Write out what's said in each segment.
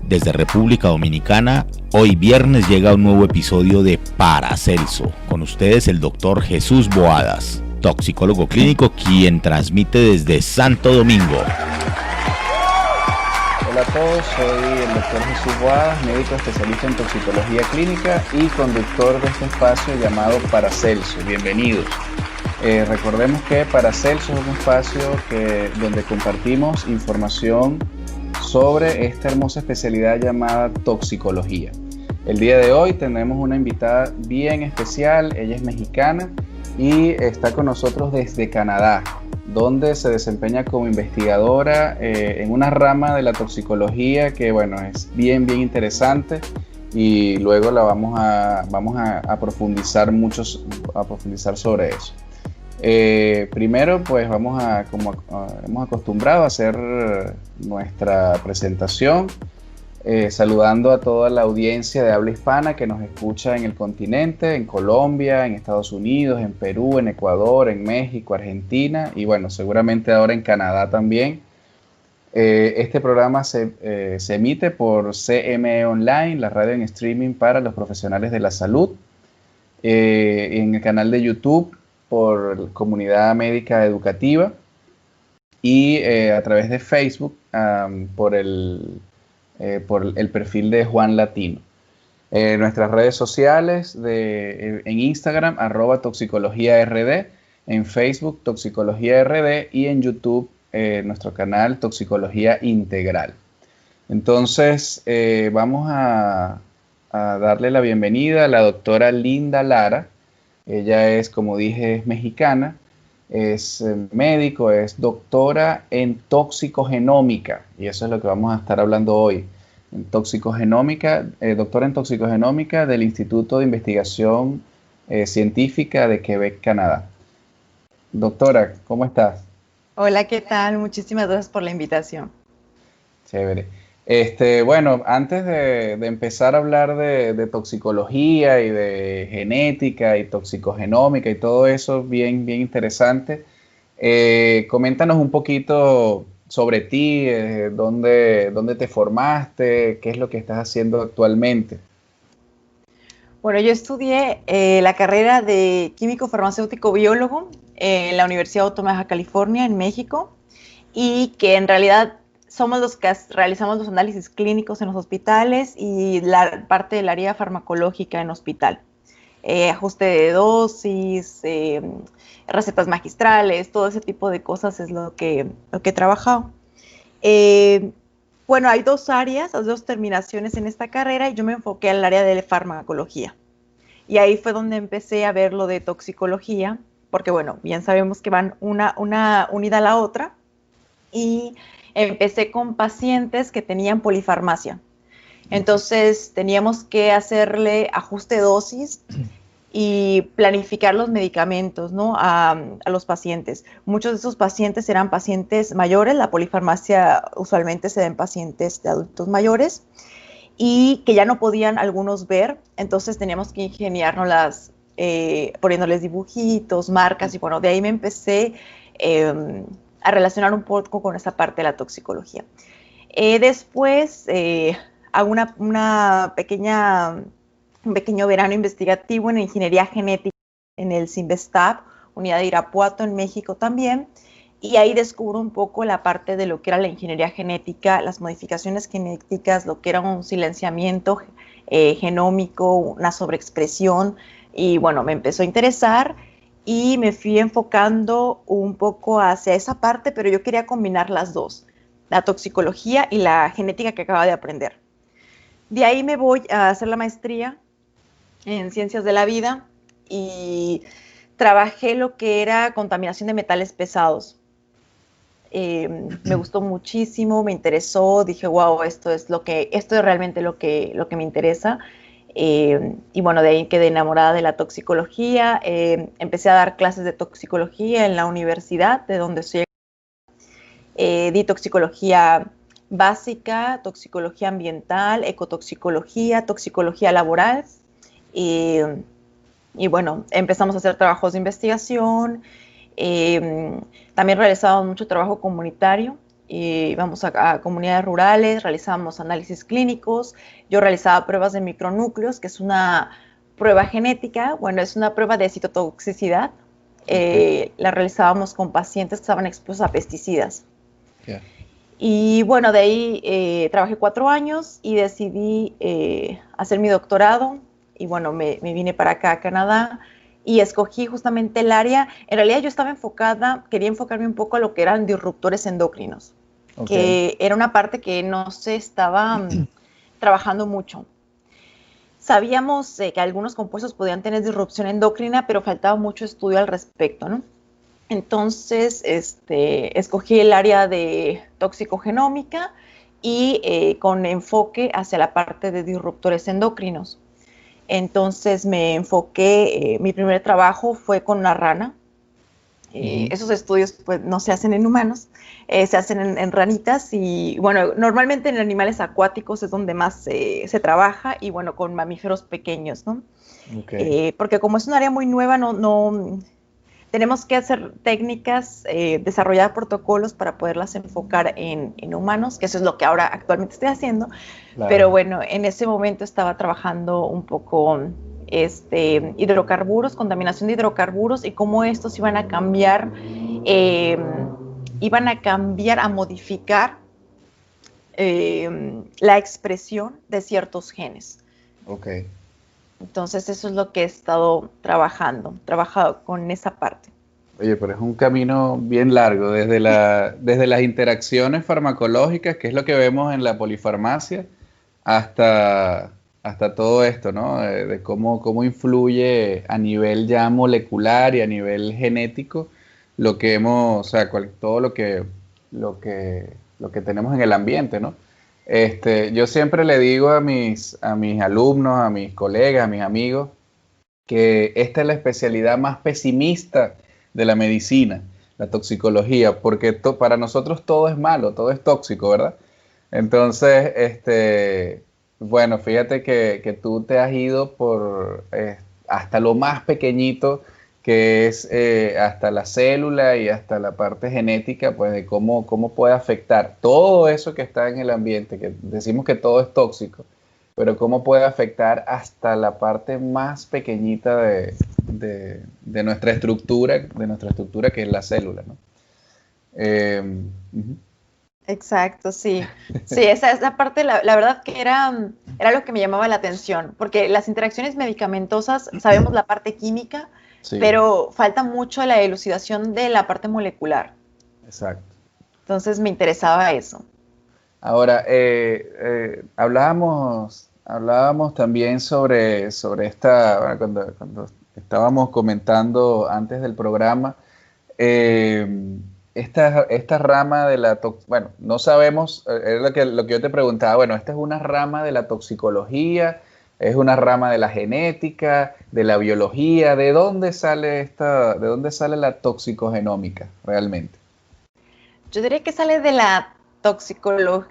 Desde República Dominicana, hoy viernes llega un nuevo episodio de Paracelso. Con ustedes el doctor Jesús Boadas, toxicólogo clínico, quien transmite desde Santo Domingo. Hola a todos, soy el doctor Jesús Boadas, médico especialista en toxicología clínica y conductor de este espacio llamado Paracelso. Bienvenidos. Recordemos que Paracelso es un espacio donde compartimos información sobre esta hermosa especialidad llamada toxicología. El día de hoy tenemos una invitada bien especial, ella es mexicana y está con nosotros desde Canadá, donde se desempeña como investigadora en una rama de la toxicología que, bueno, es bien interesante y luego la vamos a profundizar sobre eso. Primero, pues como hemos acostumbrado a hacer nuestra presentación, saludando a toda la audiencia de habla hispana que nos escucha en el continente, en Colombia, en Estados Unidos, en Perú, en Ecuador, en México, Argentina y bueno, seguramente ahora en Canadá también. Este programa se emite por CME Online, la radio en streaming para los profesionales de la salud, en el canal de YouTube por Comunidad Médica Educativa y a través de Facebook por el perfil de Juan Latino. Nuestras redes sociales en Instagram @toxicologíard, en Facebook toxicologíard y en YouTube nuestro canal Toxicología Integral. Entonces vamos a darle la bienvenida a la doctora Linda Lara. Ella es, como dije, es mexicana, es médico, es doctora en toxicogenómica y eso es lo que vamos a estar hablando hoy. En toxicogenómica, doctora en toxicogenómica del Instituto de Investigación Científica de Quebec, Canadá. Doctora, ¿cómo estás? Hola, ¿qué tal? Muchísimas gracias por la invitación. Chévere. Bueno, antes de empezar a hablar de toxicología y de genética y toxicogenómica y todo eso bien interesante, coméntanos un poquito sobre ti, dónde te formaste, qué es lo que estás haciendo actualmente. Bueno, yo estudié la carrera de químico farmacéutico biólogo en la Universidad Autónoma de Baja California, en México, y que en realidad somos los que realizamos los análisis clínicos en los hospitales y la parte del área farmacológica en hospital. Ajuste de dosis, recetas magistrales, todo ese tipo de cosas es lo que he trabajado. Bueno, hay dos áreas, dos terminaciones en esta carrera y yo me enfoqué al área de farmacología. Y ahí fue donde empecé a ver lo de toxicología, porque bueno, bien sabemos que van una unida a la otra. Y empecé con pacientes que tenían polifarmacia. Entonces teníamos que hacerle ajuste de dosis y planificar los medicamentos, ¿no? a los pacientes. Muchos de esos pacientes eran pacientes mayores, la polifarmacia usualmente se da en pacientes de adultos mayores y que ya no podían algunos ver, entonces teníamos que ingeniárnoslas poniéndoles dibujitos, marcas y bueno, de ahí me empecé a relacionar un poco con esa parte de la toxicología. Después hago un pequeño verano investigativo en ingeniería genética en el CIMBESTAB, unidad de Irapuato en México también, y ahí descubro un poco la parte de lo que era la ingeniería genética, las modificaciones genéticas, lo que era un silenciamiento genómico, una sobreexpresión, y bueno, me empezó a interesar y me fui enfocando un poco hacia esa parte, pero yo quería combinar las dos, la toxicología y la genética que acababa de aprender. De ahí me voy a hacer la maestría en ciencias de la vida y trabajé lo que era contaminación de metales pesados. Me gustó muchísimo, me interesó, dije, wow, esto es realmente lo que me interesa. Y bueno, de ahí quedé enamorada de la toxicología. Empecé a dar clases de toxicología en la universidad, de donde soy. Di toxicología básica, toxicología ambiental, ecotoxicología, toxicología laboral. Y bueno, empezamos a hacer trabajos de investigación. También realizamos mucho trabajo comunitario íbamos a comunidades rurales, realizábamos análisis clínicos, yo realizaba pruebas de micronúcleos, que es una prueba genética, bueno, es una prueba de citotoxicidad, la realizábamos con pacientes que estaban expuestos a pesticidas. Yeah. Y bueno, de ahí trabajé 4 años y decidí hacer mi doctorado y bueno, me vine para acá a Canadá y escogí justamente el área. En realidad yo estaba enfocada, quería enfocarme un poco a lo que eran disruptores endocrinos, que era una parte que no se estaba trabajando mucho. Sabíamos que algunos compuestos podían tener disrupción endocrina, pero faltaba mucho estudio al respecto, ¿no? Entonces, escogí el área de toxicogenómica y con enfoque hacia la parte de disruptores endocrinos. Entonces me enfoqué, mi primer trabajo fue con una rana. Esos estudios pues no se hacen en humanos, se hacen en ranitas y bueno, normalmente en animales acuáticos es donde más se trabaja y bueno, con mamíferos pequeños, ¿no? Porque como es un área muy nueva, no tenemos que hacer técnicas, desarrollar protocolos para poderlas enfocar en humanos, que eso es lo que ahora actualmente estoy haciendo. Claro. Pero bueno, en ese momento estaba trabajando un poco hidrocarburos, contaminación de hidrocarburos y cómo estos iban a cambiar, a modificar la expresión de ciertos genes. Okay. Entonces eso es lo que he estado trabajado con esa parte. Oye, pero es un camino bien largo, desde las interacciones farmacológicas, que es lo que vemos en la polifarmacia, hasta todo esto, ¿no? De cómo influye a nivel ya molecular y a nivel genético lo que hemos, o sea, todo lo que tenemos en el ambiente, ¿no? Yo siempre le digo a mis alumnos, a mis colegas, a mis amigos, que esta es la especialidad más pesimista de la medicina, la toxicología, porque para nosotros todo es malo, todo es tóxico, ¿verdad? Entonces, bueno, fíjate que tú te has ido por hasta lo más pequeñito, que es hasta la célula y hasta la parte genética, pues de cómo puede afectar todo eso que está en el ambiente, que decimos que todo es tóxico, pero cómo puede afectar hasta la parte más pequeñita de nuestra estructura, que es la célula, ¿no? Exacto, sí. Sí, esa parte, la verdad que era lo que me llamaba la atención, porque las interacciones medicamentosas, sabemos la parte química, sí, pero falta mucho la elucidación de la parte molecular. Exacto. Entonces me interesaba eso. Ahora, hablábamos también sobre esta, bueno, cuando estábamos comentando antes del programa, esta rama de la bueno, no sabemos, es lo que yo te preguntaba, bueno, esta es una rama de la toxicología, es una rama de la genética, de la biología, ¿de dónde sale la toxicogenómica realmente? Yo diría que sale de la toxicología,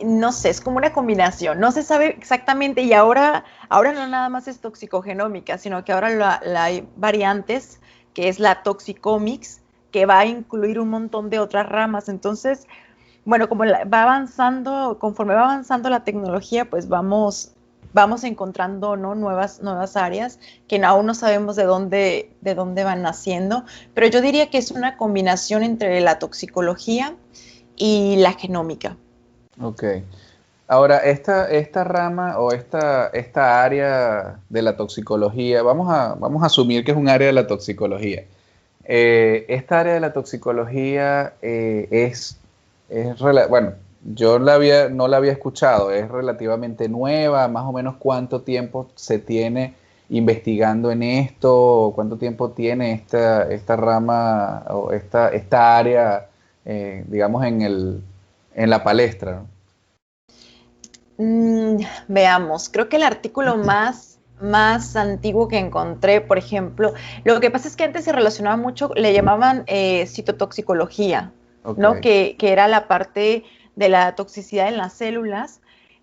no sé, es como una combinación, no se sabe exactamente y ahora no nada más es toxicogenómica, sino que ahora hay variantes, que es la toxicomics, que va a incluir un montón de otras ramas. Entonces, bueno, conforme va avanzando la tecnología, pues vamos encontrando, ¿no?, nuevas áreas que aún no sabemos de dónde van naciendo, pero yo diría que es una combinación entre la toxicología y la genómica. Ok. Ahora, esta rama o esta área de la toxicología, vamos a asumir que es un área de la toxicología. Esta área de la toxicología bueno, yo no la había escuchado, es relativamente nueva, más o menos cuánto tiempo se tiene investigando en esto, cuánto tiempo tiene esta rama o esta área, digamos, en la palestra, ¿no? Veamos, creo que el artículo más antiguo que encontré, por ejemplo, lo que pasa es que antes se relacionaba mucho, le llamaban citotoxicología, okay, ¿no? Que era la parte de la toxicidad en las células,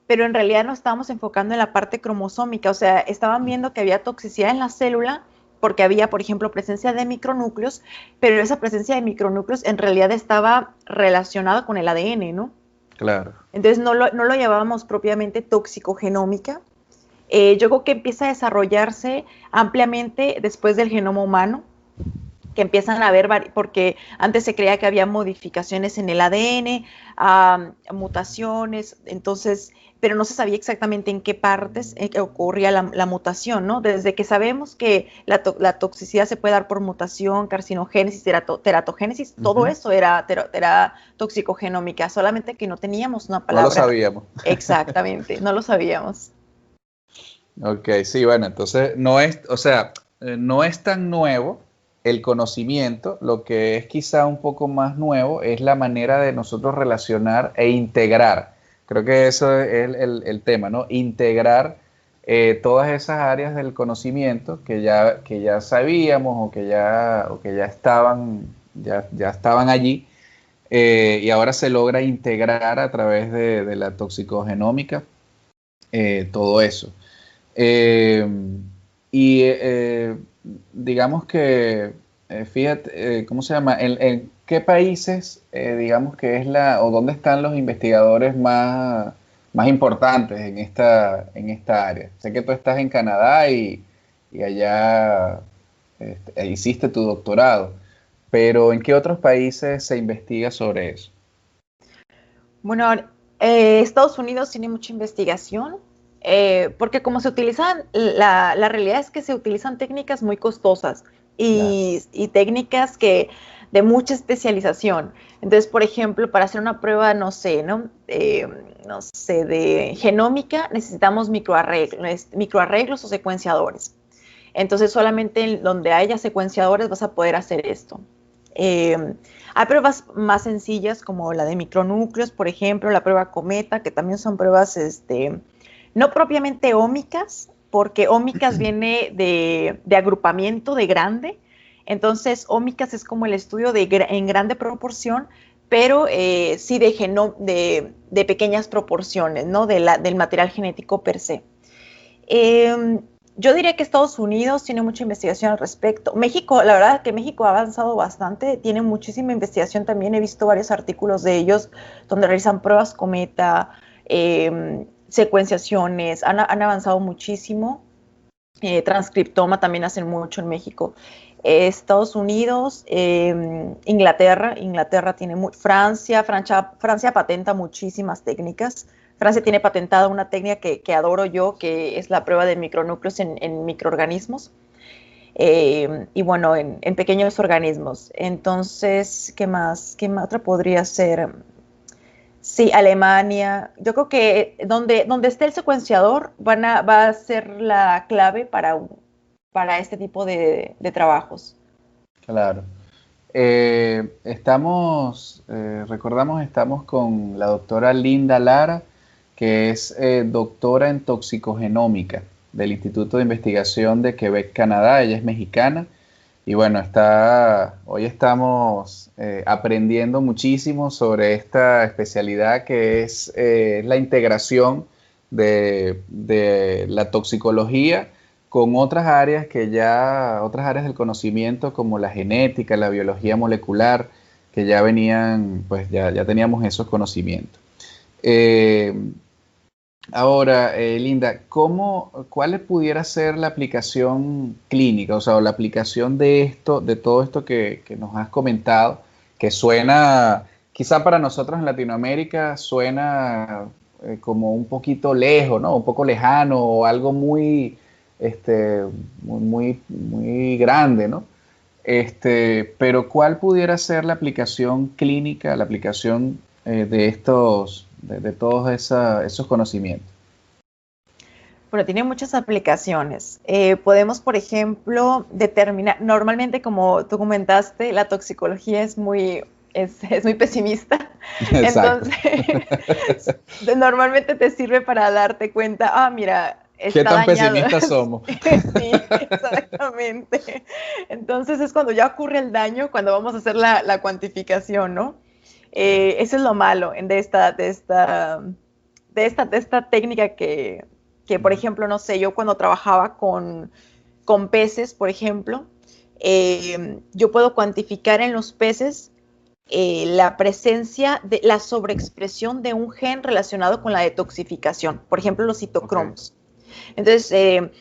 pero en realidad nos estábamos enfocando en la parte cromosómica, o sea, estaban viendo que había toxicidad en la célula, porque había, por ejemplo, presencia de micronúcleos, pero esa presencia de micronúcleos en realidad estaba relacionada con el ADN, ¿no? Claro. Entonces no lo llamábamos propiamente toxicogenómica. Yo creo que empieza a desarrollarse ampliamente después del genoma humano, que empiezan a haber, porque antes se creía que había modificaciones en el ADN, mutaciones, entonces, pero no se sabía exactamente en qué partes ocurría la mutación, ¿no? Desde que sabemos que la toxicidad se puede dar por mutación, carcinogénesis, teratogénesis, todo eso era toxicogenómica, solamente que no teníamos una palabra. No lo sabíamos. Exactamente, no lo sabíamos. Ok, sí, bueno, entonces no es, o sea, no es tan nuevo el conocimiento, lo que es quizá un poco más nuevo es la manera de nosotros relacionar e integrar. Creo que eso es el tema, ¿no? Integrar todas esas áreas del conocimiento que ya sabíamos o que ya estaban allí, y ahora se logra integrar a través de la toxicogenómica todo eso. Y digamos que, fíjate, ¿cómo se llama? ¿En qué países, digamos que es o dónde están los investigadores más importantes en esta área? Sé que tú estás en Canadá y allá hiciste tu doctorado, pero ¿en qué otros países se investiga sobre eso? Bueno, Estados Unidos tiene mucha investigación. Porque como se utilizan, la realidad es que se utilizan técnicas muy costosas y técnicas de mucha especialización. Entonces, por ejemplo, para hacer una prueba, no sé, de genómica, necesitamos microarreglos o secuenciadores. Entonces, solamente donde haya secuenciadores vas a poder hacer esto. Hay pruebas más sencillas como la de micronúcleos, por ejemplo, la prueba Cometa, que también son pruebas no propiamente ómicas, porque ómicas viene de agrupamiento de grande, entonces ómicas es como el estudio en grande proporción, pero sí de pequeñas proporciones, ¿no? Del material genético per se. Yo diría que Estados Unidos tiene mucha investigación al respecto. México, la verdad que México ha avanzado bastante, tiene muchísima investigación también, he visto varios artículos de ellos donde realizan pruebas Cometa, secuenciaciones, han avanzado muchísimo. Transcriptoma también hacen mucho en México. Estados Unidos, Inglaterra tiene Francia patenta muchísimas técnicas. Francia tiene patentada una técnica que adoro yo, que es la prueba de micronúcleos en microorganismos. Y bueno, en pequeños organismos. Entonces, ¿qué más? ¿Qué otra podría ser? Sí, Alemania. Yo creo que donde esté el secuenciador va a ser la clave para este tipo de trabajos. Claro. Recordamos, estamos con la doctora Linda Lara, que es doctora en toxicogenómica del Instituto de Investigación de Quebec, Canadá. Ella es mexicana. Y bueno, hoy estamos aprendiendo muchísimo sobre esta especialidad que es la integración de la toxicología con otras áreas otras áreas del conocimiento como la genética, la biología molecular, que ya venían, pues ya teníamos esos conocimientos. Ahora, Linda, ¿cuál pudiera ser la aplicación clínica, o sea, la aplicación de todo esto que nos has comentado, que suena, quizá para nosotros en Latinoamérica suena como un poquito lejos, ¿no? Un poco lejano o algo muy grande, ¿no? Pero ¿cuál pudiera ser la aplicación clínica, la aplicación de todos esos conocimientos? Bueno, tiene muchas aplicaciones. Podemos, por ejemplo, determinar, normalmente como tú comentaste, la toxicología es muy pesimista. Exacto. Entonces, normalmente te sirve para darte cuenta, mira, está ¿Qué tan dañado. pesimistas somos? Sí, exactamente. Entonces es cuando ya ocurre el daño, cuando vamos a hacer la cuantificación, ¿no? Eso es lo malo de esta técnica que, por ejemplo, no sé, yo cuando trabajaba con con peces, por ejemplo, yo puedo cuantificar en los peces la presencia de la sobreexpresión de un gen relacionado con la detoxificación, por ejemplo, los citocromos. Okay. Entonces,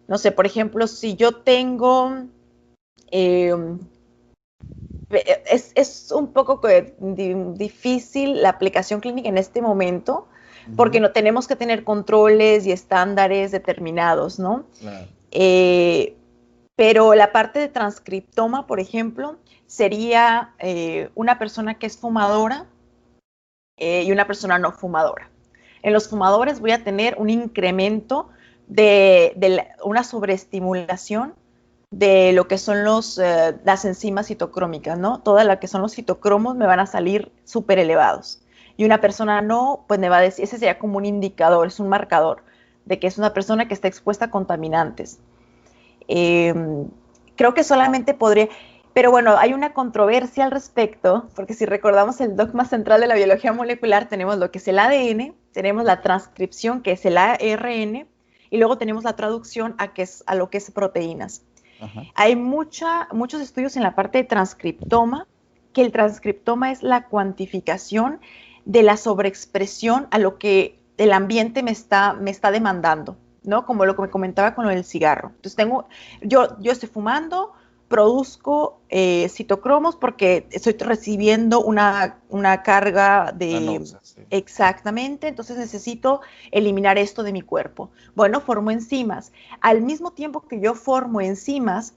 no sé, por ejemplo, si yo tengo, es un poco difícil la aplicación clínica en este momento, porque no tenemos que tener controles y estándares determinados, ¿no? Claro. Pero la parte de transcriptoma, por ejemplo, sería una persona que es fumadora y una persona no fumadora. En los fumadores voy a tener un incremento una sobreestimulación de lo que son las enzimas citocrómicas, ¿no? Toda lo que son los citocromos me van a salir súper elevados. Y una persona no, pues me va a decir, ese sería como un indicador, es un marcador de que es una persona que está expuesta a contaminantes. Creo que solamente podría, pero bueno, hay una controversia al respecto, porque si recordamos el dogma central de la biología molecular, tenemos lo que es el ADN, tenemos la transcripción, que es el ARN, y luego tenemos la traducción a lo que es proteínas. Ajá. Hay muchos estudios en la parte de transcriptoma, que el transcriptoma es la cuantificación de la sobreexpresión a lo que el ambiente me está demandando, ¿no? Como lo que me comentaba con lo del cigarro. Entonces yo estoy fumando, produzco citocromos porque estoy recibiendo una carga de... Sí. Exactamente, entonces necesito eliminar esto de mi cuerpo. Bueno, formo enzimas. Al mismo tiempo que yo formo enzimas,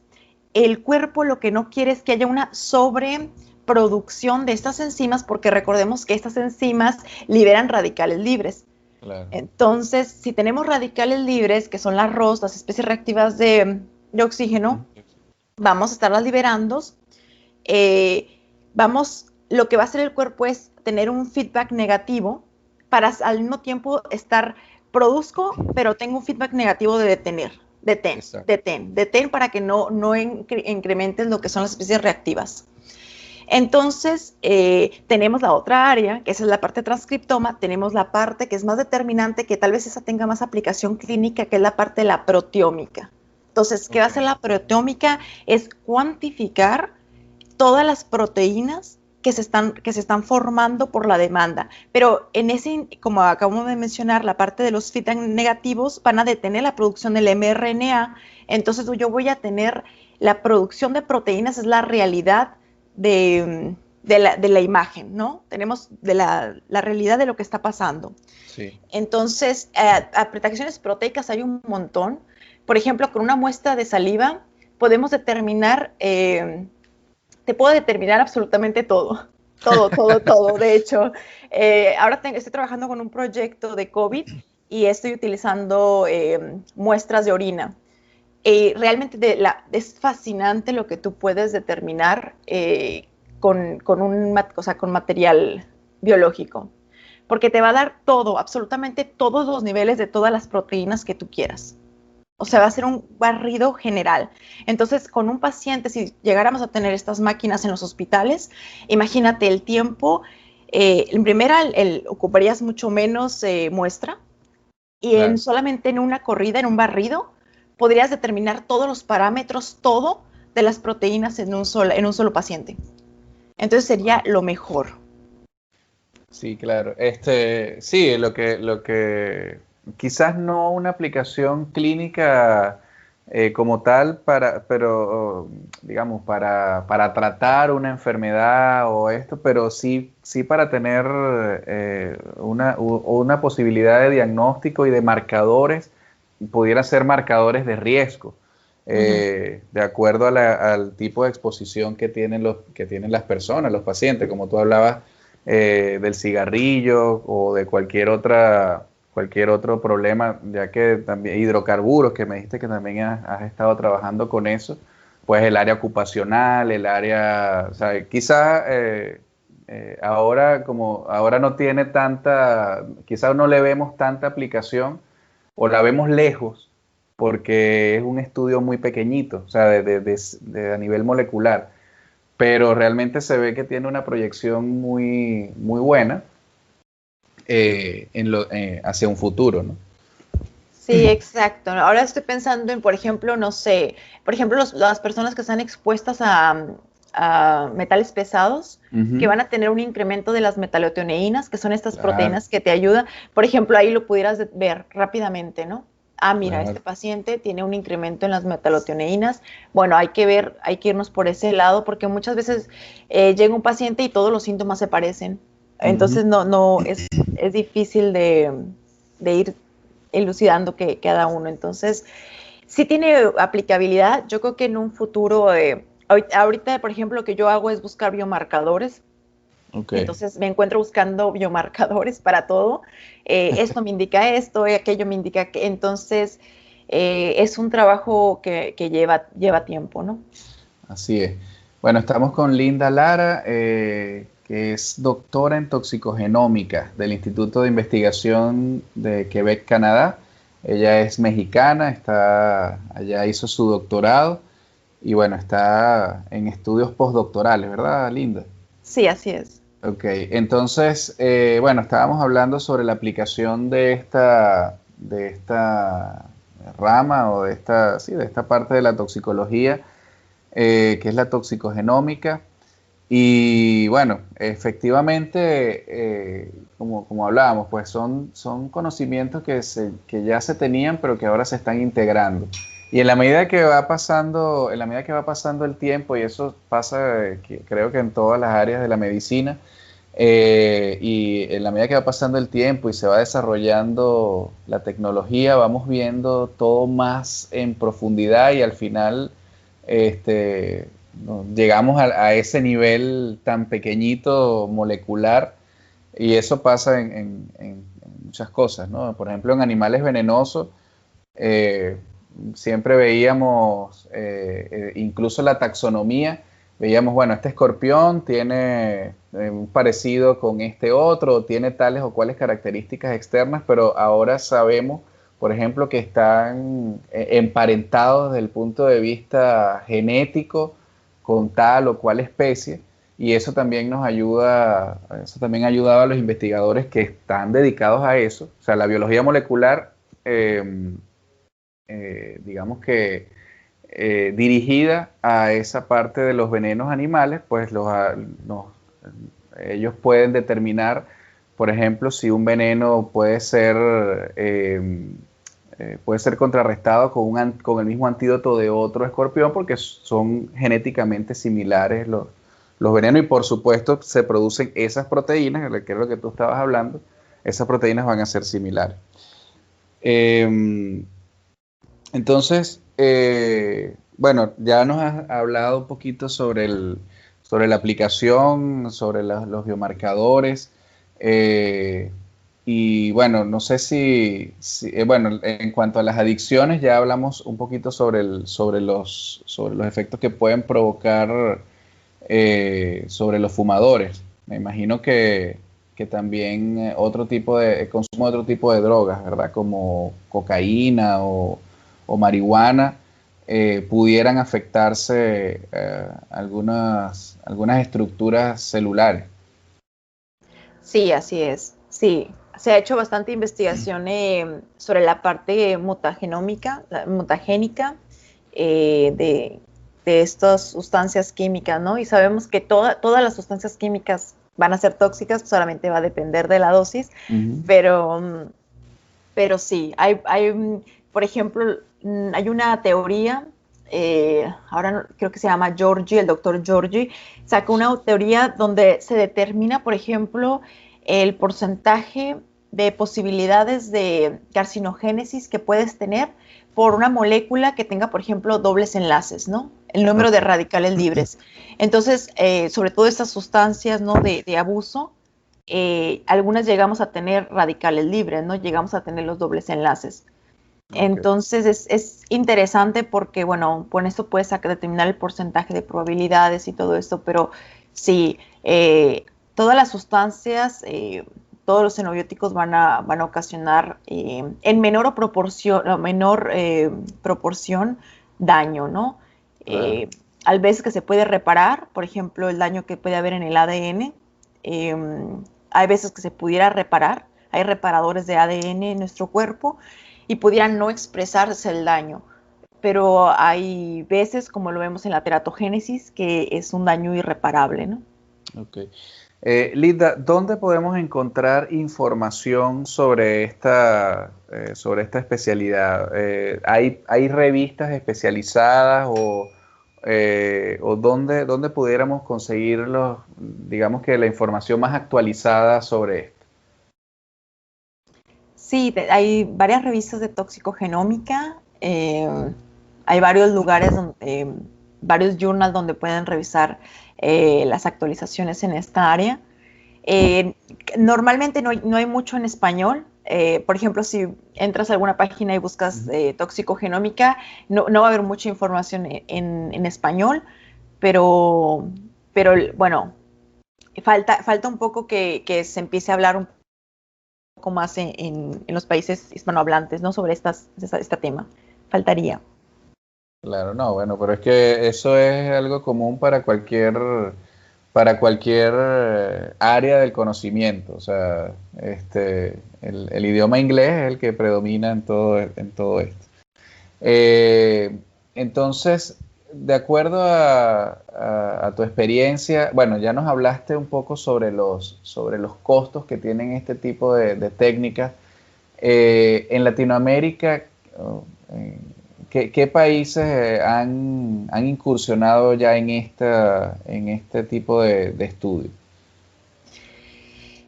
el cuerpo lo que no quiere es que haya una sobreproducción de estas enzimas, porque recordemos que estas enzimas liberan radicales libres. Claro. Entonces, si tenemos radicales libres, que son las ROS, las especies reactivas de oxígeno, vamos a estarlas liberando. Lo que va a hacer el cuerpo es tener un feedback negativo para al mismo tiempo produzco, pero tengo un feedback negativo de detén para que no incrementen lo que son las especies reactivas. Entonces, tenemos la otra área, que esa es la parte de transcriptoma, tenemos la parte que es más determinante, que tal vez esa tenga más aplicación clínica, que es la parte de la proteómica. Entonces, ¿qué va a hacer la proteómica? Es cuantificar todas las proteínas que se están formando por la demanda. Pero como acabamos de mencionar, la parte de los feedback negativos van a detener la producción del mRNA. Entonces, yo voy a tener la producción de proteínas, es la realidad de la imagen, ¿no? Tenemos la realidad de lo que está pasando. Sí. Entonces, aplicaciones proteicas hay un montón. Por ejemplo, con una muestra de saliva podemos determinar, te puedo determinar absolutamente todo. Todo. De hecho, ahora estoy trabajando con un proyecto de COVID y estoy utilizando muestras de orina. Realmente es fascinante lo que tú puedes determinar con material biológico, porque te va a dar absolutamente todos los niveles de todas las proteínas que tú quieras. O sea, va a ser un barrido general. Entonces, con un paciente, si llegáramos a tener estas máquinas en los hospitales, imagínate el tiempo. En primera, ocuparías mucho menos muestra y claro. Solamente en una corrida, en un barrido, podrías determinar todos los parámetros, todo de las proteínas en un solo paciente. Entonces, sería lo mejor. Sí, claro. Sí, lo que quizás no una aplicación clínica como tal, pero digamos, para tratar una enfermedad o esto, pero sí para tener una posibilidad de diagnóstico y de marcadores, pudieran ser marcadores de riesgo, de acuerdo al tipo de exposición que tienen las personas, los pacientes, como tú hablabas del cigarrillo o de cualquier otro problema, ya que también hidrocarburos, que me dijiste que también has estado trabajando con eso, pues el área ocupacional, el área, o sea, quizás ahora no tiene quizás no le vemos tanta aplicación o la vemos lejos porque es un estudio muy pequeño, o sea, a nivel molecular, pero realmente se ve que tiene una proyección muy, muy buena hacia un futuro, ¿no? Sí, exacto. Ahora estoy pensando en, por ejemplo, no sé, por ejemplo, las personas que están expuestas a metales pesados, que Ujú. van a tener un incremento de las metaloteoneínas, que son estas Claro, proteínas que te ayudan. Por ejemplo, ahí lo pudieras ver rápidamente, ¿no? Ah, mira, este claro. paciente tiene un incremento en las metaloteoneínas. Bueno, hay que ver, hay que irnos por ese lado, porque muchas veces llega un paciente y todos los síntomas se parecen. Ujú. Entonces, no, es difícil de ir elucidando que cada uno. Entonces, sí tiene aplicabilidad. Yo creo que en un futuro, ahorita, por ejemplo, lo que yo hago es buscar biomarcadores. Ok. Entonces me encuentro buscando biomarcadores para todo. Esto me indica esto, aquello me indica que. Entonces, es un trabajo que lleva tiempo, ¿no? Así es. Bueno, estamos con Linda Lara, que es doctora en toxicogenómica del Instituto de Investigación de Quebec, Canadá. Ella es mexicana, allá hizo su doctorado y bueno, está en estudios postdoctorales, ¿verdad, Linda? Sí, así es. Ok, entonces, bueno, estábamos hablando sobre la aplicación de esta rama o sí, de esta parte de la toxicología, que es la toxicogenómica. Y bueno, efectivamente, como hablábamos, pues son conocimientos que ya se tenían, pero que ahora se están integrando. Y en la medida que va pasando el tiempo, y eso pasa, creo que en todas las áreas de la medicina, y en la medida que va pasando el tiempo y se va desarrollando la tecnología, vamos viendo todo más en profundidad y al final llegamos a ese nivel tan pequeñito molecular y eso pasa en muchas cosas, ¿no? Por ejemplo, en animales venenosos, eh, siempre veíamos, incluso la taxonomía, veíamos, bueno, este escorpión tiene un parecido con este otro, tiene tales o cuales características externas, pero ahora sabemos, por ejemplo, que están emparentados desde el punto de vista genético con tal o cual especie. Y eso también nos ayuda, eso también ayudaba a los investigadores que están dedicados a eso. O sea, la biología molecular digamos que dirigida a esa parte de los venenos animales, pues ellos pueden determinar, por ejemplo, si un veneno puede ser contrarrestado con el mismo antídoto de otro escorpión, porque son genéticamente similares los venenos y por supuesto se producen esas proteínas, que es lo que tú estabas hablando, esas proteínas van a ser similares. Eh, entonces, bueno, ya nos has hablado un poquito sobre la aplicación, sobre los biomarcadores. eh, y bueno, no sé bueno, en cuanto a las adicciones, ya hablamos un poquito sobre los efectos que pueden provocar sobre los fumadores. Me imagino que también el consumo de otro tipo de drogas, ¿verdad? Como cocaína o marihuana, pudieran afectarse algunas estructuras celulares. Sí, así es. Sí, se ha hecho bastante investigación sobre la parte mutagénica de estas sustancias químicas, ¿no? Y sabemos que todas las sustancias químicas van a ser tóxicas, solamente va a depender de la dosis, Ujú. pero, pero sí, por ejemplo, hay una teoría, ahora creo que se llama Georgi, el doctor Georgi, sacó una teoría donde se determina, por ejemplo, el porcentaje de posibilidades de carcinogénesis que puedes tener por una molécula que tenga, por ejemplo, dobles enlaces, ¿no? El número de Ok. radicales libres. Entonces, sobre todo estas sustancias, ¿no? De abuso, algunas llegamos a tener radicales libres, ¿no? Llegamos a tener los dobles enlaces. Ok. Entonces es interesante porque, bueno, con esto puedes determinar el porcentaje de probabilidades y todo esto, pero sí, todas las sustancias, todos los xenobióticos van a ocasionar en menor proporción daño, ¿no? Claro. Eh, Hay veces que se puede reparar, por ejemplo, el daño que puede haber en el ADN. Hay veces que se pudiera reparar, hay reparadores de ADN en nuestro cuerpo y pudiera no expresarse el daño. Pero hay veces, como lo vemos en la teratogénesis, que es un daño irreparable, ¿no? Ok. Linda, ¿dónde podemos encontrar información sobre esta especialidad? ¿Hay revistas especializadas o dónde pudiéramos conseguir digamos que la información más actualizada sobre esto? Sí, hay varias revistas de toxicogenómica, hay varios lugares, varios journals donde pueden revisar las actualizaciones en esta área. Normalmente no hay mucho en español. Por ejemplo, si entras a alguna página y buscas toxicogenómica, no va a haber mucha información en español, pero bueno, falta un poco que se empiece a hablar un poco más en los países hispanohablantes, ¿no? Sobre este tema. Faltaría. Claro, no, bueno, pero es que eso es algo común para cualquier área del conocimiento. O sea, el idioma inglés es el que predomina en todo esto. Entonces, de acuerdo a tu experiencia, bueno, ya nos hablaste un poco sobre los costos que tienen este tipo de técnicas. En Latinoamérica, ¿qué países han incursionado ya en este tipo de estudio?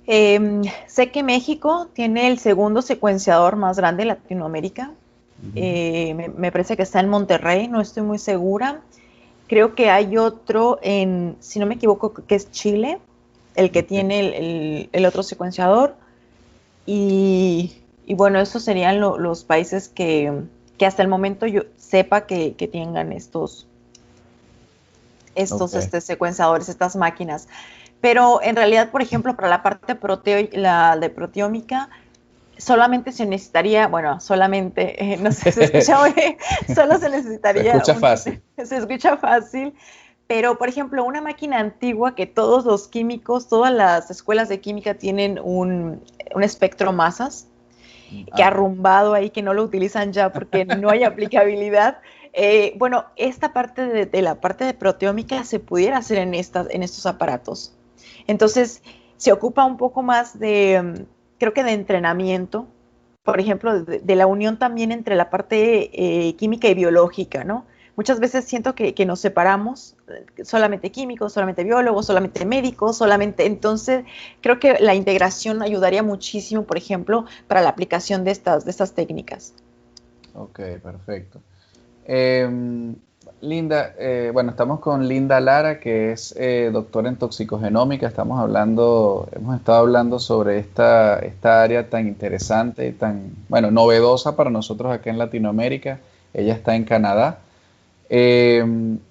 Sé que México tiene el segundo secuenciador más grande de Latinoamérica. Me parece que está en Monterrey, no estoy muy segura. Creo que hay otro si no me equivoco, que es Chile, el que tiene el otro secuenciador. Y bueno, esos serían los países que hasta el momento yo sepa que tengan estos secuenciadores, estas máquinas. Pero en realidad, por ejemplo, para la parte de proteómica, solamente se necesitaría, bueno, solamente, no sé, se escucha muy, solo se necesitaría. Se escucha fácil. Se escucha fácil, pero por ejemplo, una máquina antigua que todos los químicos, todas las escuelas de química tienen un espectro masas, que arrumbado ahí, que no lo utilizan ya porque no hay aplicabilidad. Bueno, esta parte de la parte de proteómica se pudiera hacer en estos aparatos. Entonces, se ocupa un poco más creo que de entrenamiento, por ejemplo, de la unión también entre la parte química y biológica, ¿no? Muchas veces siento que nos separamos, solamente químicos, solamente biólogos, solamente médicos, entonces creo que la integración ayudaría muchísimo, por ejemplo, para la aplicación de estas técnicas. Ok, perfecto. Linda, bueno, estamos con Linda Lara, que es doctora en toxicogenómica. Hemos estado hablando sobre esta área tan interesante y tan, bueno, novedosa para nosotros acá en Latinoamérica. Ella está en Canadá. Me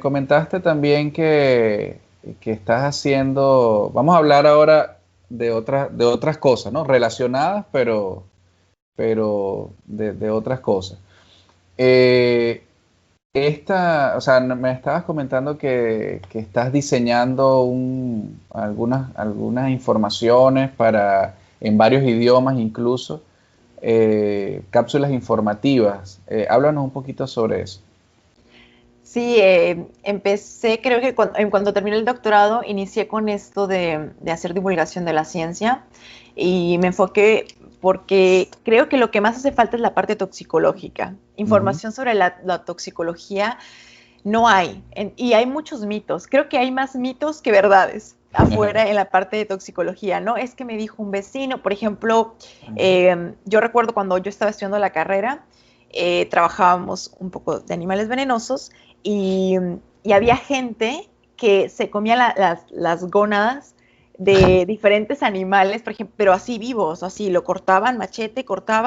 comentaste también que estás haciendo, vamos a hablar ahora de otras cosas, ¿no? Relacionadas, pero de otras cosas. O sea, me estabas comentando que estás diseñando algunas informaciones en varios idiomas incluso, cápsulas informativas. Háblanos un poquito sobre eso. Sí, empecé, creo que cuando terminé el doctorado, inicié con esto de hacer divulgación de la ciencia y me enfoqué porque creo que lo que más hace falta es la parte toxicológica. Información sobre la toxicología no hay, y hay muchos mitos. Creo que hay más mitos que verdades afuera en la parte de toxicología, ¿no? Es que me dijo un vecino, por ejemplo, yo recuerdo cuando yo estaba estudiando la carrera, trabajábamos un poco de animales venenosos y había gente que se comía las gónadas de diferentes animales, por ejemplo, pero así vivos, así lo cortaban, machete,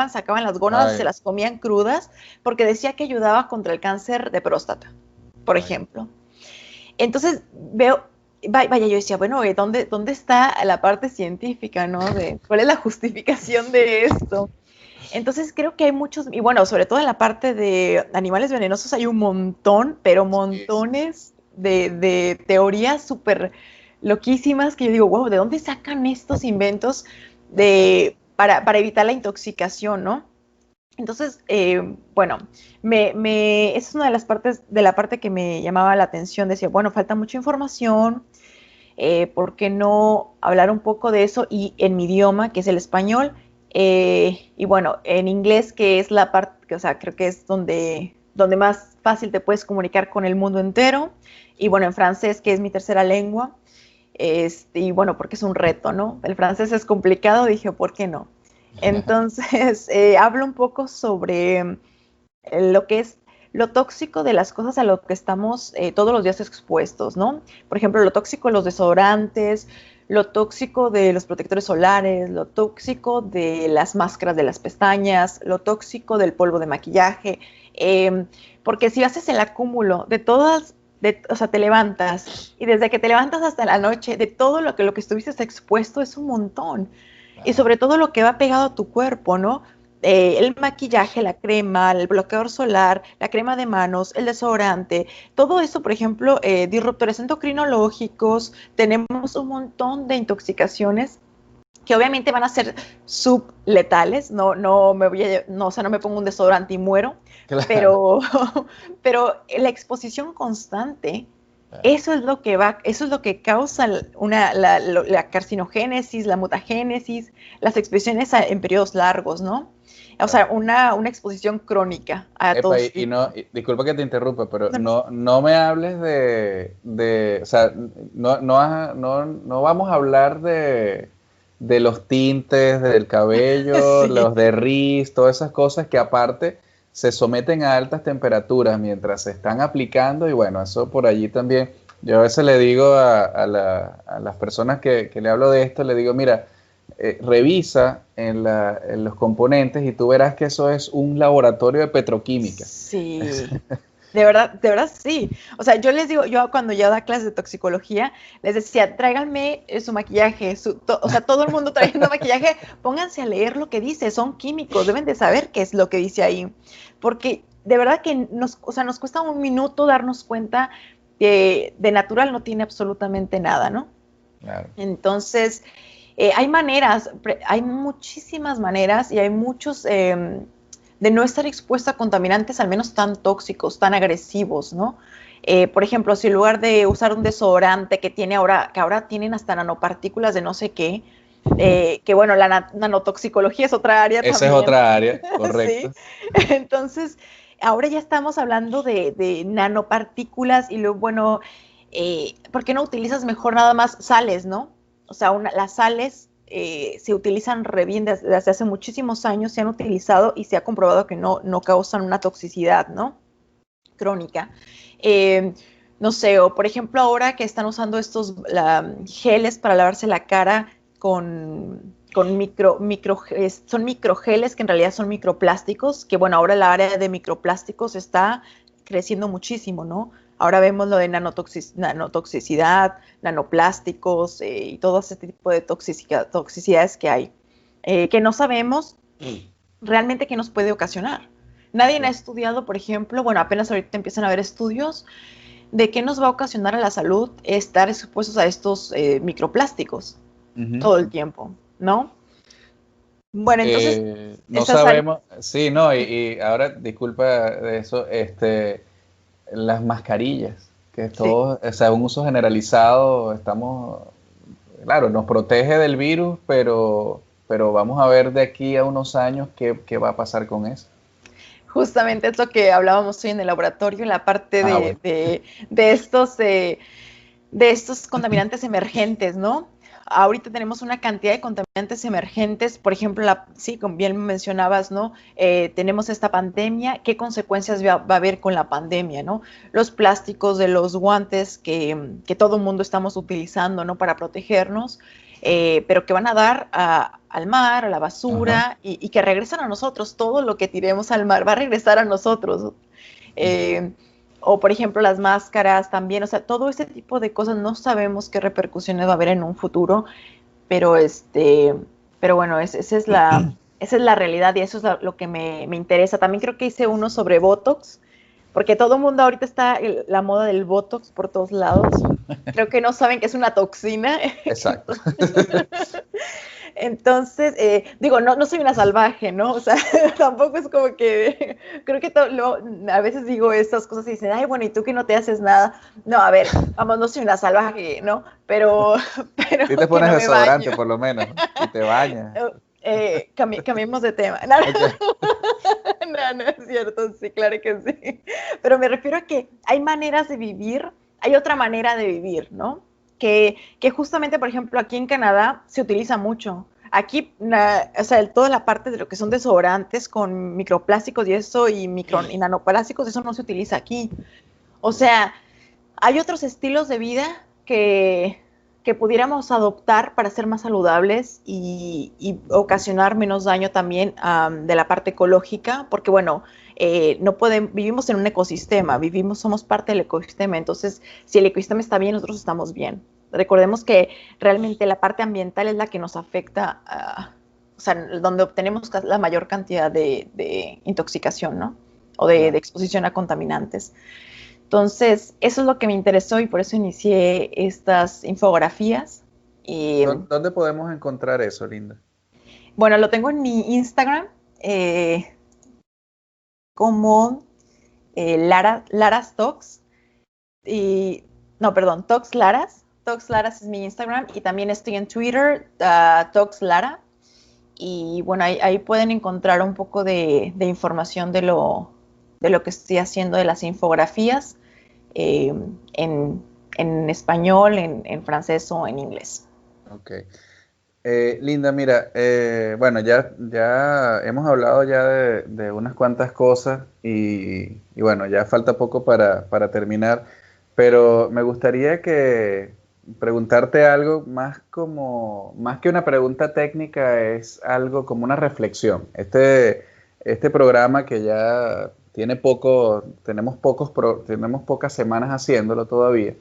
sacaban las gónadas y se las comían crudas porque decía que ayudaba contra el cáncer de próstata, por ejemplo. Entonces vaya, yo decía, bueno, ¿dónde está la parte científica, no? ¿Cuál es la justificación de esto? Entonces creo que hay muchos, y bueno, sobre todo en la parte de animales venenosos hay un montón, pero montones de teorías súper loquísimas que yo digo, wow, ¿de dónde sacan estos inventos de para evitar la intoxicación, ¿no? Entonces, bueno, esa es una de las partes, de la parte que me llamaba la atención. Decía, bueno, falta mucha información, ¿por qué no hablar un poco de eso? Y en mi idioma, que es el español, y bueno, en inglés, que es la parte, o sea, creo que es donde más fácil te puedes comunicar con el mundo entero. Y bueno, en francés, que es mi tercera lengua, y bueno, porque es un reto, ¿no? El francés es complicado, dije, ¿por qué no? Entonces, hablo un poco sobre lo que es lo tóxico de las cosas a lo que estamos todos los días expuestos, ¿no? Por ejemplo, lo tóxico de los desodorantes, lo tóxico de los protectores solares, lo tóxico de las máscaras de las pestañas, lo tóxico del polvo de maquillaje, porque si haces el acúmulo de todas, o sea, te levantas y desde que te levantas hasta la noche, de todo lo que estuviste expuesto es un montón. Y sobre todo lo que va pegado a tu cuerpo, ¿no? El maquillaje, la crema, el bloqueador solar, la crema de manos, el desodorante, todo eso, por ejemplo, disruptores endocrinológicos, tenemos un montón de intoxicaciones que obviamente van a ser subletales, no me pongo un desodorante y muero, claro. pero la exposición constante, eso es lo que causa la carcinogénesis, la mutagénesis, las exposiciones en periodos largos, ¿no? O sea, una exposición crónica a todos. Disculpa que te interrumpa, pero no me hables o sea, no vamos a hablar de los tintes del cabello, sí, los de rizz, todas esas cosas que aparte se someten a altas temperaturas mientras se están aplicando, y bueno, eso por allí también. Yo a veces le digo a las personas que le hablo de esto, le digo, mira, revisa en los componentes y tú verás que eso es un laboratorio de petroquímica. Sí, de verdad sí. O sea, yo les digo, yo cuando ya da clases de toxicología, les decía, tráiganme su maquillaje, o sea, todo el mundo trayendo maquillaje, pónganse a leer lo que dice, son químicos, deben de saber qué es lo que dice ahí. Porque de verdad que nos cuesta un minuto darnos cuenta que de natural no tiene absolutamente nada, ¿no? Claro. Entonces, hay maneras, hay muchísimas maneras y hay muchos de no estar expuesto a contaminantes al menos tan tóxicos, tan agresivos, ¿no? Por ejemplo, si en lugar de usar un desodorante que ahora tienen hasta nanopartículas de no sé qué, que bueno, la nanotoxicología es otra área también. Esa es otra área, correcto. Sí. Entonces, ahora ya estamos hablando de nanopartículas y luego, bueno, ¿por qué no utilizas mejor nada más sales, no? O sea, las sales se utilizan re bien desde hace muchísimos años, se han utilizado y se ha comprobado que no causan una toxicidad, ¿no? Crónica. No sé, o por ejemplo ahora que están usando estos geles para lavarse la cara con son microgeles que en realidad son microplásticos, que bueno, ahora la área de microplásticos está creciendo muchísimo, ¿no? Ahora vemos lo de nanotoxicidad, nanoplásticos y todo ese tipo de toxicidades que hay, que no sabemos realmente qué nos puede ocasionar. Nadie ha estudiado, por ejemplo, bueno, apenas ahorita empiezan a haber estudios de qué nos va a ocasionar a la salud estar expuestos a estos microplásticos todo el tiempo, ¿no? Bueno, entonces... no sabemos, sí, no, y ahora, disculpa de eso, las mascarillas, que todo, sí, o sea, un uso generalizado, claro, nos protege del virus, pero vamos a ver de aquí a unos años qué va a pasar con eso. Justamente es lo que hablábamos hoy en el laboratorio, en la parte de estos contaminantes emergentes, ¿no? Ahorita tenemos una cantidad de contaminantes emergentes, por ejemplo, sí, como bien mencionabas, ¿no? Tenemos esta pandemia, ¿qué consecuencias va a haber con la pandemia, ¿no? Los plásticos de los guantes que todo el mundo estamos utilizando, ¿no? Para protegernos, pero que van a dar al mar, a la basura, y que regresan a nosotros. Todo lo que tiremos al mar va a regresar a nosotros. O, por ejemplo, las máscaras también, o sea, todo este tipo de cosas no sabemos qué repercusiones va a haber en un futuro, pero bueno, esa es la realidad y eso es lo que me interesa. También creo que hice uno sobre Botox, porque todo el mundo ahorita está la moda del Botox por todos lados. Creo que no saben que es una toxina. Exacto. Entonces, digo, no soy una salvaje, ¿no? O sea, tampoco es como que, creo que a veces digo estas cosas y dicen, ay, bueno, ¿y tú que no te haces nada? No, a ver, vamos, no soy una salvaje, ¿no? Pero Si te que pones no me desodorante, baño. por lo menos, y te bañas. Cambiemos de tema. No, Ok. no es cierto, sí, claro que sí. Pero me refiero a que hay maneras de vivir, hay otra manera de vivir, ¿no? Que justamente, por ejemplo, aquí en Canadá se utiliza mucho. Aquí, o sea, toda la parte de lo que son desodorantes con microplásticos y eso, y nanoplásticos, eso no se utiliza aquí. O sea, hay otros estilos de vida que pudiéramos adoptar para ser más saludables y ocasionar menos daño también de la parte ecológica, porque bueno, vivimos en un ecosistema, somos parte del ecosistema, entonces si el ecosistema está bien, nosotros estamos bien. Recordemos que realmente la parte ambiental es la que nos afecta, o sea, donde obtenemos la mayor cantidad de intoxicación, ¿no? O de Claro. exposición a contaminantes. Entonces, eso es lo que me interesó y por eso inicié estas infografías. Y ¿Dónde podemos encontrar eso, Linda? bueno, lo tengo en mi Instagram como Laras Talks. Y, no, perdón, Talks Laras. Talks Laras es mi Instagram y también estoy en Twitter, Talks Lara. Y bueno, ahí pueden encontrar un poco de información de lo que estoy haciendo de las infografías eh, en, en español, en francés o en inglés. Ok. Linda, mira, bueno, ya hemos hablado ya de unas cuantas cosas y bueno, ya falta poco para terminar, pero me gustaría que preguntarte algo más que una pregunta técnica, es algo como una reflexión. Este programa que ya tiene tenemos pocas semanas haciéndolo todavía.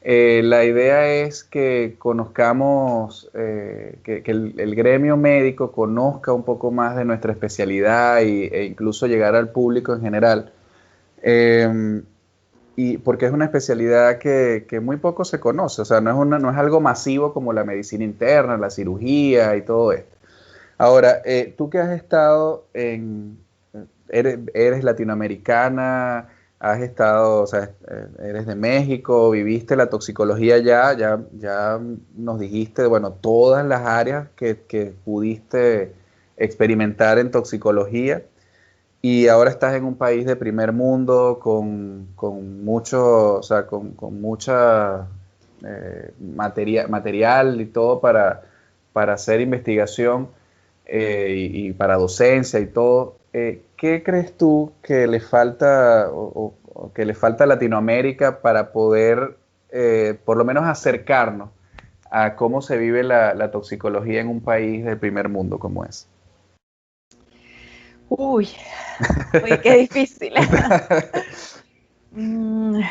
La idea es que conozcamos, que el gremio médico conozca un poco más de nuestra especialidad e incluso llegar al público en general. Eh, y porque es una especialidad que muy poco se conoce, o sea, no es algo masivo como la medicina interna, la cirugía y todo esto. Ahora, tú que has estado eres latinoamericana, has estado, o sea, eres de México, viviste la toxicología ya nos dijiste, bueno, todas las áreas que pudiste experimentar en toxicología y ahora estás en un país de primer mundo con mucho, o sea, con mucha material y todo para hacer investigación y para docencia y todo. ¿Qué crees tú que le falta o que le falta a Latinoamérica para poder por lo menos acercarnos a cómo se vive la toxicología en un país del primer mundo como es? Uy, uy, qué difícil. Mm,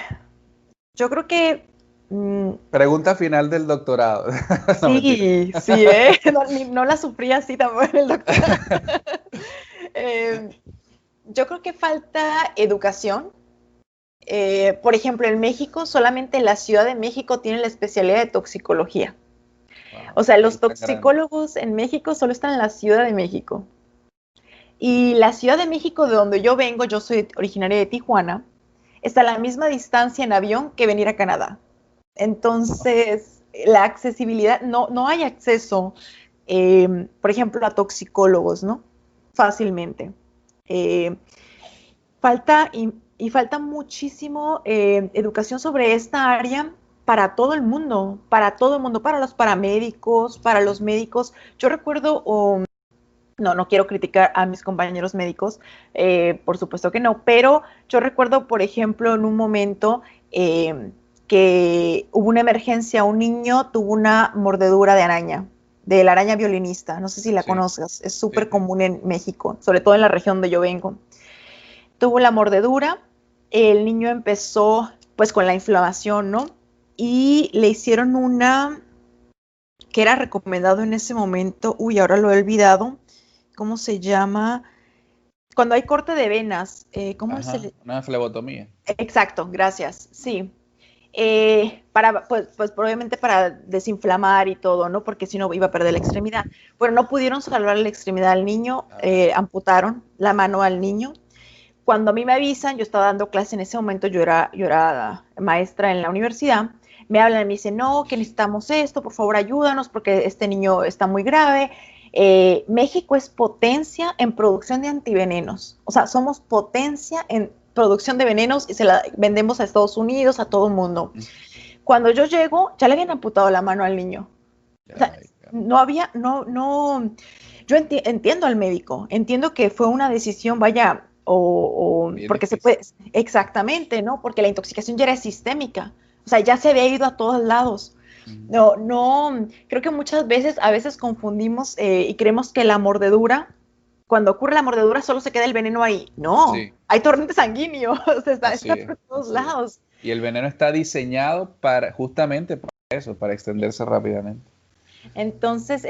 yo creo que Pregunta final del doctorado. No, mentira. sí, sí, no la sufrí así tampoco el doctor. Eh, yo creo que falta educación. Por ejemplo, en México, solamente la Ciudad de México tiene la especialidad de toxicología. Wow, O sea, país los tan grande. toxicólogos en México solo están en la Ciudad de México. Y la Ciudad de México, de donde yo vengo, yo soy originaria de Tijuana, está a la misma distancia en avión que venir a Canadá. Entonces, la accesibilidad, no hay acceso, por ejemplo, a toxicólogos, ¿no? Fácilmente. Eh, falta y falta muchísimo educación sobre esta área para todo el mundo, para los paramédicos, para los médicos. Yo recuerdo, no quiero criticar a mis compañeros médicos, por supuesto que no, pero yo recuerdo, por ejemplo, en un momento que hubo una emergencia, un niño tuvo una mordedura de la araña violinista, no sé si la Sí, conozcas, es sí, súper sí. común en México, sobre todo en la región donde yo vengo. Tuvo la mordedura, el niño empezó pues con la inflamación, ¿no? Y le hicieron una que era recomendado en ese momento, uy, ahora lo he olvidado, ¿cómo se llama? Cuando hay corte de venas, ¿cómo se Ajá, le...? una flebotomía. Exacto, gracias, sí. Pues probablemente para desinflamar y todo, ¿no? Porque si no iba a perder la extremidad. Bueno, no pudieron salvar la extremidad al niño, amputaron la mano al niño. Cuando a mí me avisan, yo estaba dando clase en ese momento, yo era maestra en la universidad, me hablan y me dicen, no, que necesitamos esto, por favor ayúdanos porque este niño está muy grave. México es potencia en producción de antivenenos, o sea, somos potencia en producción de venenos y se la vendemos a Estados Unidos, a todo el mundo. Cuando yo llego, ya le habían amputado la mano al niño. O sea, no había, yo entiendo al médico, entiendo que fue una decisión, vaya, porque se puede, exactamente, ¿no? Porque la intoxicación ya era sistémica, o sea, ya se había ido a todos lados. No, creo que muchas veces, a veces confundimos y creemos que la mordedura, cuando ocurre la mordedura, solo se queda el veneno ahí. No, hay torrente sanguíneo, o sea, está por todos lados. Y el veneno está diseñado justamente para eso, para extenderse rápidamente. Entonces,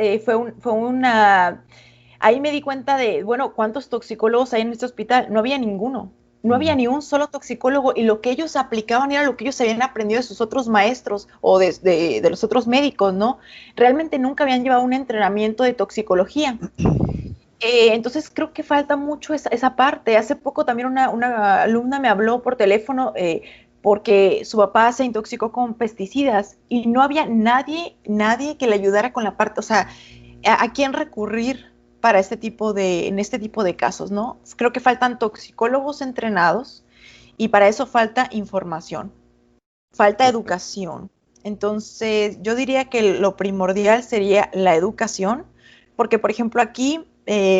ahí me di cuenta de, bueno, ¿cuántos toxicólogos hay en este hospital? No había ninguno. No había ni un solo toxicólogo y lo que ellos aplicaban era lo que ellos habían aprendido de sus otros maestros o de los otros médicos, ¿no? Realmente nunca habían llevado un entrenamiento de toxicología. Entonces creo que falta mucho esa parte. Hace poco también una alumna me habló por teléfono porque su papá se intoxicó con pesticidas y no había nadie que le ayudara con la parte, o sea, a quién recurrir para en este tipo de casos, ¿no? Creo que faltan toxicólogos entrenados y para eso falta información, falta educación. Entonces, yo diría que lo primordial sería la educación, porque, por ejemplo, aquí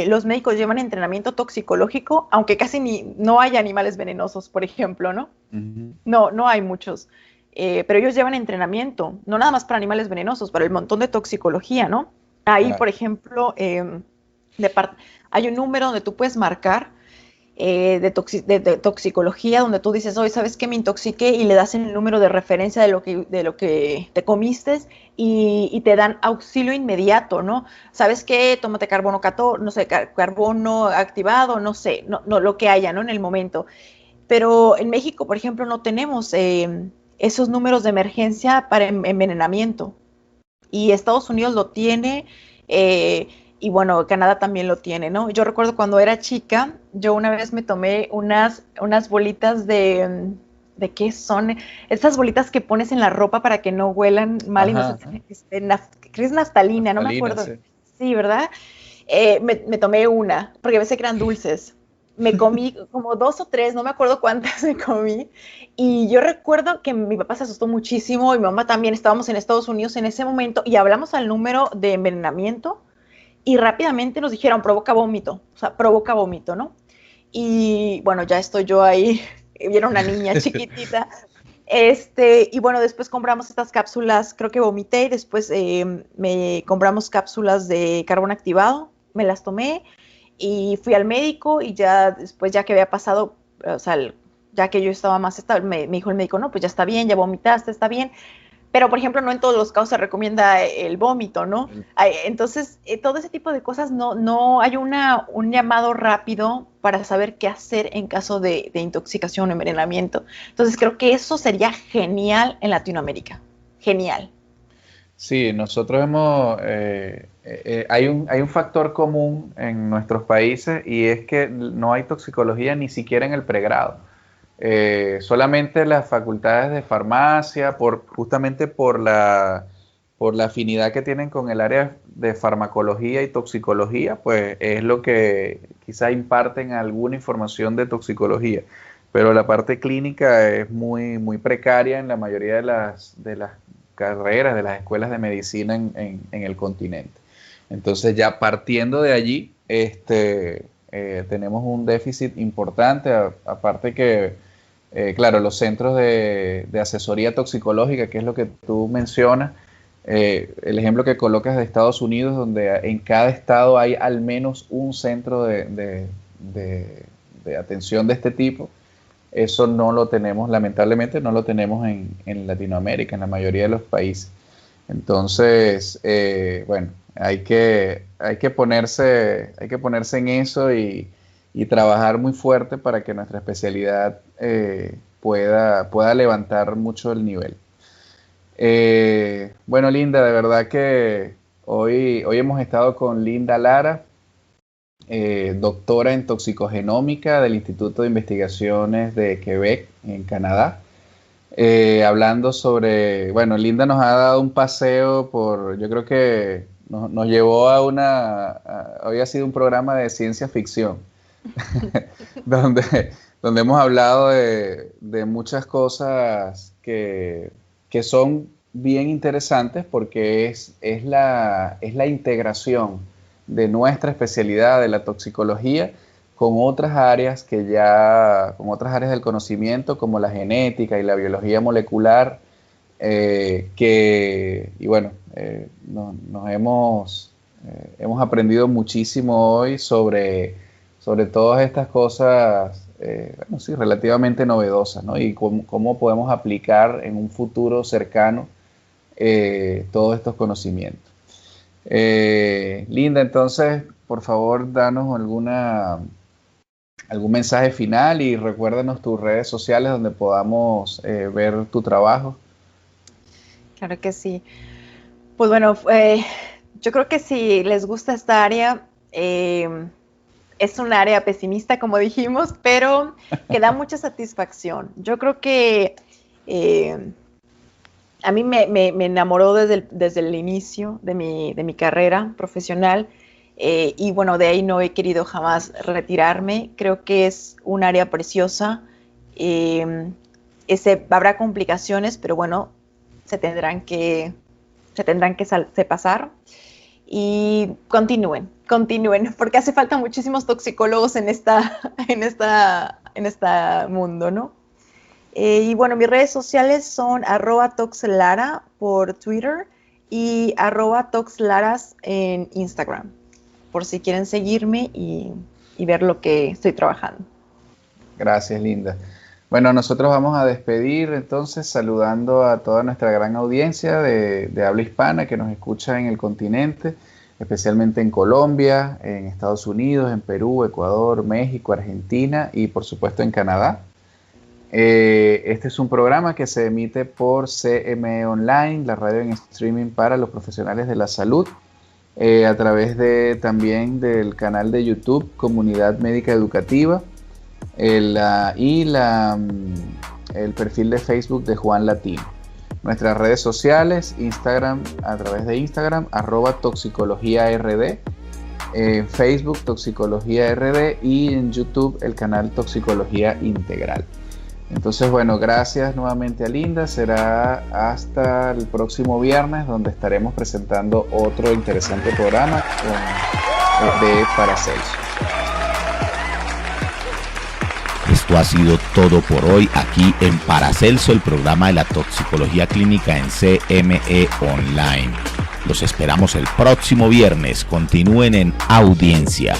los médicos llevan entrenamiento toxicológico, aunque casi no hay animales venenosos, por ejemplo, ¿no? No hay muchos. Pero ellos llevan entrenamiento, no nada más para animales venenosos, para el montón de toxicología, ¿no? Ahí, por ejemplo, hay un número donde tú puedes marcar de toxicología, donde tú dices, oye, ¿sabes qué? Me intoxiqué, y le das el número de referencia de lo que te comiste y te dan auxilio inmediato, ¿no? ¿Sabes qué? Tómate carbono 14, no sé, carbono activado, no sé, no, lo que haya, ¿no? En el momento. Pero en México, por ejemplo, no tenemos esos números de emergencia para envenenamiento. Y Estados Unidos lo tiene, y bueno, Canadá también lo tiene, ¿no? Yo recuerdo cuando era chica, yo una vez me tomé unas bolitas ¿de qué son? Estas bolitas que pones en la ropa para que no huelan mal y no se creo es naftalina, no me acuerdo. Sí, ¿verdad? Me tomé una, porque pensé que eran dulces. Me comí como 2 o 3, no me acuerdo cuántas me comí, y yo recuerdo que mi papá se asustó muchísimo, y mi mamá también. Estábamos en Estados Unidos en ese momento, y hablamos al número de envenenamiento, y rápidamente nos dijeron, provoca vómito, ¿no? Y bueno, ya estoy yo ahí, vieron una niña chiquitita, y bueno, después compramos estas cápsulas, creo que vomité, y después compramos cápsulas de carbón activado, me las tomé, y fui al médico, y ya después, ya que había pasado, o sea, ya que yo estaba más estable, me dijo el médico, no, pues ya está bien, ya vomitaste, está bien. Pero, por ejemplo, no en todos los casos se recomienda el vómito, ¿no? Entonces, todo ese tipo de cosas, no hay un llamado rápido para saber qué hacer en caso de intoxicación o envenenamiento. Entonces, creo que eso sería genial en Latinoamérica. Genial. Sí, nosotros hay un factor común en nuestros países, y es que no hay toxicología ni siquiera en el pregrado. Solamente las facultades de farmacia, justamente por la afinidad que tienen con el área de farmacología y toxicología, pues es lo que quizá imparten alguna información de toxicología. Pero la parte clínica es muy, muy precaria en la mayoría de las carreras, de las escuelas de medicina en el continente. Entonces, ya partiendo de allí, tenemos un déficit importante, aparte que, claro, los centros de asesoría toxicológica, que es lo que tú mencionas, el ejemplo que colocas de Estados Unidos, donde en cada estado hay al menos un centro de atención de este tipo. Eso no lo tenemos, lamentablemente no lo tenemos en Latinoamérica, en la mayoría de los países. Entonces, bueno, hay que ponerse en eso y trabajar muy fuerte para que nuestra especialidad pueda levantar mucho el nivel. Bueno, Linda, de verdad que hoy hemos estado con Linda Lara, doctora en toxicogenómica del Instituto de Investigaciones de Quebec, en Canadá, hablando sobre, bueno, Linda nos ha dado un paseo yo creo que nos llevó hoy ha sido un programa de ciencia ficción, donde hemos hablado de muchas cosas que son bien interesantes, porque es la integración de nuestra especialidad de la toxicología con otras áreas con otras áreas del conocimiento, como la genética y la biología molecular, hemos aprendido muchísimo hoy sobre todas estas cosas, relativamente novedosas, ¿no? Y cómo podemos aplicar en un futuro cercano todos estos conocimientos. Linda, entonces, por favor, danos algún mensaje final y recuérdanos tus redes sociales donde podamos ver tu trabajo. Claro que sí. Pues bueno, yo creo que si les gusta esta área, es un área pesimista, como dijimos, pero que da mucha satisfacción. Yo creo que a mí me enamoró desde el inicio de mi carrera profesional, y bueno, de ahí no he querido jamás retirarme. Creo que es un área preciosa. Habrá complicaciones, pero bueno, se tendrán que pasar. Y continúen, porque hace falta muchísimos toxicólogos en este mundo, ¿no? Y bueno, mis redes sociales son @toxlara por Twitter y @toxlaras en Instagram, por si quieren seguirme y ver lo que estoy trabajando. Gracias, Linda. Bueno, nosotros vamos a despedir entonces saludando a toda nuestra gran audiencia de habla hispana que nos escucha en el continente, especialmente en Colombia, en Estados Unidos, en Perú, Ecuador, México, Argentina y por supuesto en Canadá. Este es un programa que se emite por CME Online, la radio en streaming para los profesionales de la salud, a través también del canal de YouTube Comunidad Médica Educativa, el perfil de Facebook de Juan Latino. Nuestras redes sociales, Instagram, a través de Instagram, @toxicologiard, Facebook Toxicología RD y en YouTube el canal Toxicología Integral. Entonces, bueno, gracias nuevamente a Linda. Será hasta el próximo viernes, donde estaremos presentando otro interesante programa de Paracelso. Esto ha sido todo por hoy aquí en Paracelso, el programa de la toxicología clínica en CME Online. Los esperamos el próximo viernes. Continúen en audiencia.